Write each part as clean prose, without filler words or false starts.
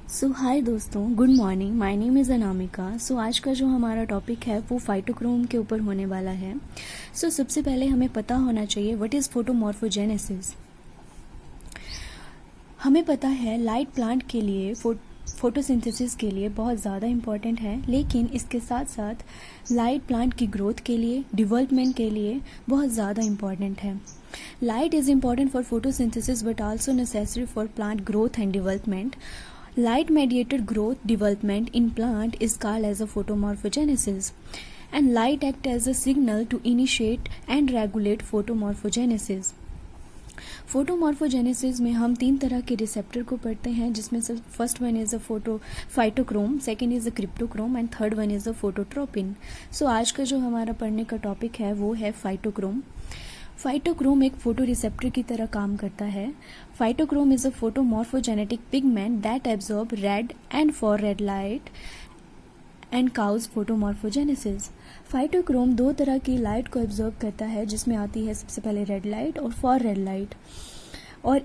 सो hi दोस्तों, good morning. My name is Anamika. So आज का जो हमारा टॉपिक है वो फाइटोक्रोम के ऊपर होने वाला है। सबसे पहले हमें पता होना चाहिए व्हाट इज़ फोटोमॉर्फोजेनेसिस। हमें पता है लाइट प्लांट के लिए फोटोसिंथेसिस के लिए बहुत ज़्यादा इम्पॉर्टेंट है, लेकिन इसके साथ साथ लाइट प्लांट की ग्रोथ के लिए, डेवलपमेंट के लिए बहुत ज़्यादा इम्पॉर्टेंट है। Light is important for photosynthesis but also necessary for plant growth and development. Light mediated growth development in plant is called as a photomorphogenesis, and light act as a signal to initiate and regulate photomorphogenesis. Photomorphogenesis में हम तीन तरह के receptor को पढ़ते हैं, जिसमें से first one is a phytochrome, second is a cryptochrome and third one is a phototropin. आज का जो हमारा पढ़ने का टॉपिक है वो है फाइटोक्रोम। फाइटोक्रोम एक फोटो रिसेप्टर की तरह काम करता है। Phytochrome is a photomorphogenetic pigment that absorb red and far red light and cause photomorphogenesis. Phytochrome दो तरह की लाइट को एब्जॉर्ब करता है, जिसमें आती है सबसे पहले रेड लाइट और फॉर रेड लाइट। और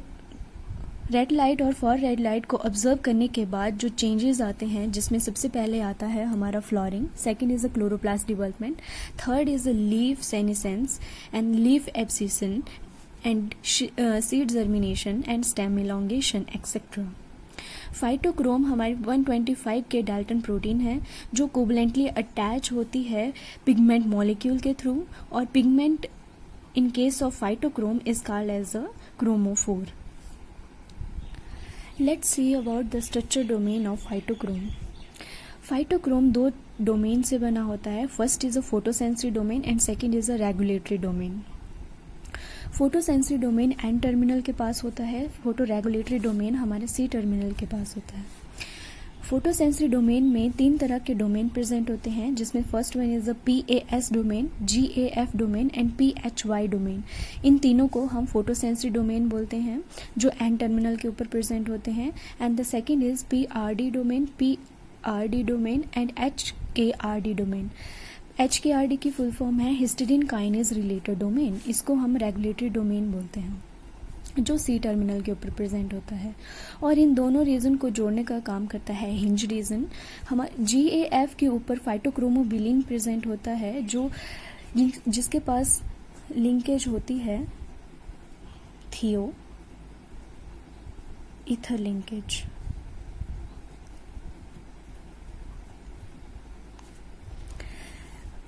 रेड लाइट और फॉर रेड लाइट को ऑब्जर्व करने के बाद जो चेंजेस आते हैं, जिसमें सबसे पहले आता है हमारा flowering, second is a chloroplast development, third is a leaf senescence and leaf abscission and seed germination and stem elongation etcetera. Phytochrome हमारी 125 के डाल्टन प्रोटीन है, जो कोवलेंटली अटैच होती है पिगमेंट मॉलिक्यूल के थ्रू, और pigment in case of phytochrome is called as a chromophore. Let's see about the structure domain of phytochrome. Phytochrome दो domain से बना होता है। First is a photosensory domain and second is a regulatory domain. Photosensory domain N terminal के पास होता है, photo regulatory domain हमारे सी टर्मिनल के पास होता है। फोटोसेंसरी डोमेन में तीन तरह के डोमेन प्रेजेंट होते हैं, जिसमें first one is a PAS domain, GAF domain and PHY domain. इन तीनों को हम फोटोसेंसरी डोमेन बोलते हैं, जो एन टर्मिनल के ऊपर प्रेजेंट होते हैं। And the second is PRD domain, PRD domain and HKRD domain. HKRD की फुल फॉर्म है हिस्टिडीन काइनेज रिलेटेड डोमेन। इसको हम रेगुलेटरी डोमेन बोलते हैं, जो सी टर्मिनल के ऊपर प्रेजेंट होता है। और इन दोनों रीजन को जोड़ने का काम करता है हिंज रीजन। हमारे GAF के ऊपर फाइटोक्रोमोबिलिन प्रेजेंट होता है, जो जिसके पास लिंकेज होती है थियो ईथर लिंकेज।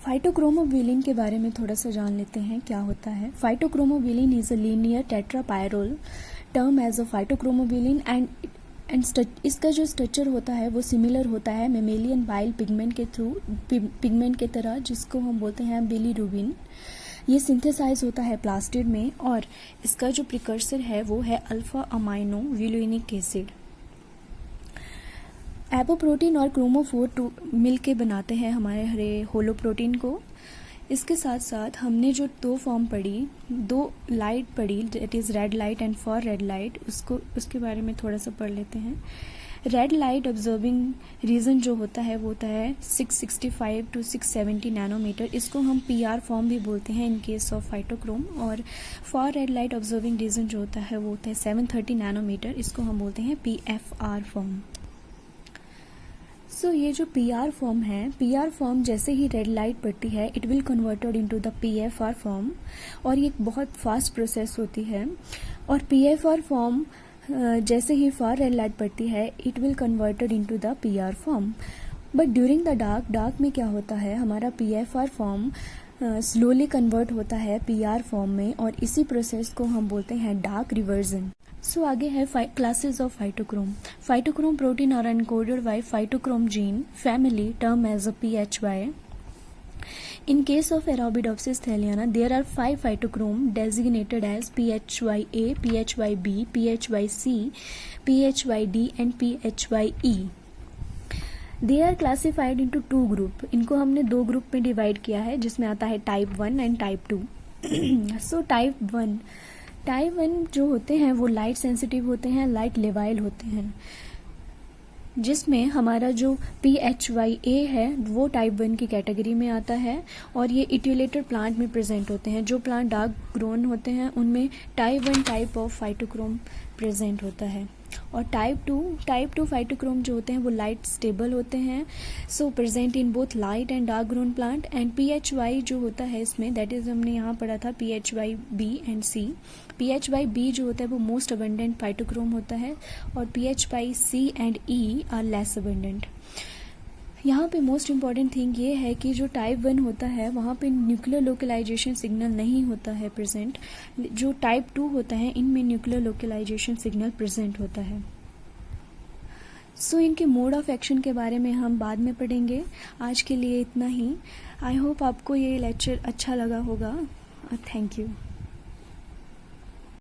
फाइटोक्रोमोबिलिन के बारे में थोड़ा सा जान लेते हैं क्या होता है। Phytochromobilin is a linear tetrapyrrole term as a phytochromobilin and इसका जो स्ट्रक्चर होता है वो सिमिलर होता है मेमेलियन बाइल पिगमेंट के थ्रू, पिगमेंट के तरह, जिसको हम बोलते हैं बिलीरुबिन। ये सिंथेसाइज होता है प्लास्टिड में, और इसका जो प्रिकर्सर है वो है अल्फा अमाइनो विलोइनिक एसिड। एपोप्रोटीन और क्रोमोफोर मिल के बनाते हैं हमारे हरे होलो प्रोटीन को। इसके साथ साथ हमने जो दो फॉर्म पढ़ी, दो लाइट पढ़ी, that is red light and far red light, उसके बारे में थोड़ा सा पढ़ लेते हैं। रेड लाइट ऑब्जर्विंग रीजन जो होता है वो होता है 665 to 670 नैनोमीटर। इसको हम PR फॉर्म भी बोलते हैं इन केस ऑफ फाइटोक्रोम। और for red light observing region जो होता है वो होता है 730 नैनोमीटर। इसको हम बोलते हैं PFR फॉर्म। ये जो PR फॉर्म है, PR फॉर्म जैसे ही रेड लाइट पड़ती है it will converted into the PFR form, और ये बहुत फास्ट प्रोसेस होती है। और PFR फॉर्म जैसे ही फॉर रेड लाइट पड़ती है it will converted into the PR form. But during the dark में क्या होता है, हमारा PFR फॉर्म स्लोली कन्वर्ट होता है PR फॉर्म में, और इसी प्रोसेस को हम बोलते हैं डार्क रिवर्जन। आगे है classes of phytochrome. Phytochrome protein are encoded by phytochrome gene family term as a PHY. In case of Arabidopsis thaliana, there are 5 phytochrome designated as PHYA, PHYB, PHYC, PHYD and PHYE. They are classified into 2 group. इनको हमने 2 group में divide किया है, जिसमें आता है type 1 and type 2। Type 1 जो होते हैं वो लाइट सेंसिटिव होते हैं, लाइट लेवाइल होते हैं, जिसमें हमारा जो PHYA है वो टाइप 1 की कैटेगरी में आता है। और ये इट्यूलेटेड प्लांट में प्रेजेंट होते हैं। जो प्लांट डार्क ग्रोन होते हैं उनमें type 1 type of phytochrome present होता है। और टाइप टू फाइटोक्रोम जो होते हैं वो लाइट स्टेबल होते हैं, सो present in both light and dark grown plant. And PHY जो होता है इसमें, दैट इज हमने यहाँ पढ़ा था PHY B and C। PHY B जो होता है वो मोस्ट अबंडेंट फाइटोक्रोम होता है, और PHY C and E are less abundant. यहाँ पे मोस्ट इम्पॉर्टेंट थिंग ये है कि जो टाइप 1 होता है वहाँ पे न्यूक्लियर लोकलाइजेशन सिग्नल नहीं होता है प्रेजेंट। जो टाइप 2 होता है इनमें न्यूक्लियर लोकलाइजेशन सिग्नल प्रेजेंट होता है। सो इनके मोड ऑफ एक्शन के बारे में हम बाद में पढ़ेंगे। आज के लिए इतना ही। आई होप आपको ये लेक्चर अच्छा लगा होगा। Thank you.